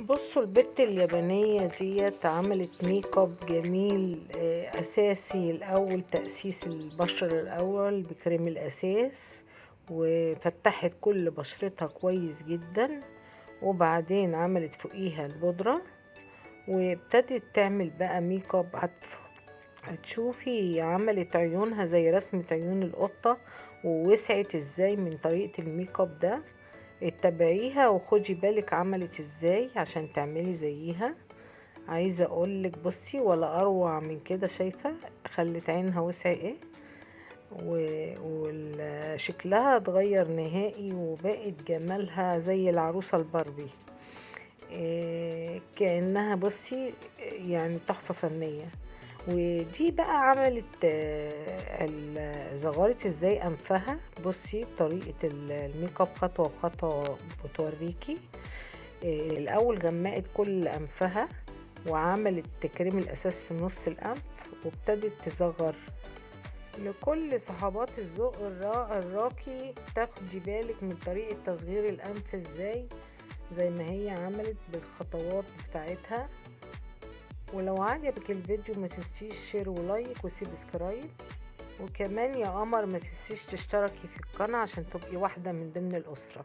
بصوا البت اليابانية ديت عملت ميك اب جميل، اساسي. الاول تأسيس البشرة الاول بكريم الاساس، وفتحت كل بشرتها كويس جدا، وبعدين عملت فوقيها البودرة، وابتدت تعمل بقى ميك اب. هتشوفي عملت عيونها زي رسمة عيون القطة، ووسعت ازاي من طريقة الميك اب ده. اتبعيها وخدي بالك عملت ازاي عشان تعملي زيها. عايزة اقولك بصي ولا اروع من كده، شايفة خلت عينها وسع ايه، وشكلها اتغير نهائي، وبقت جمالها زي العروسة الباربي. كأنها بصي يعني تحفة فنية. ودي بقى عملت زغرت ازاي انفها. بصي طريقة الميك اب خطوة بخطوة بتوريكي. الاول غمقت كل انفها، وعملت كريم الاساس في نص الانف، وابتدت تصغر. لكل صحابات الذوق الراقي تاخدي بالك من طريقة تصغير الانف ازاي، زي ما هي عملت بالخطوات بتاعتها. ولو عجبك الفيديو ما تنسيش شير ولايك وسبسكرايب، وكمان يا قمر ما تنسيش تشتركي في القناة عشان تبقي واحدة من ضمن الأسرة.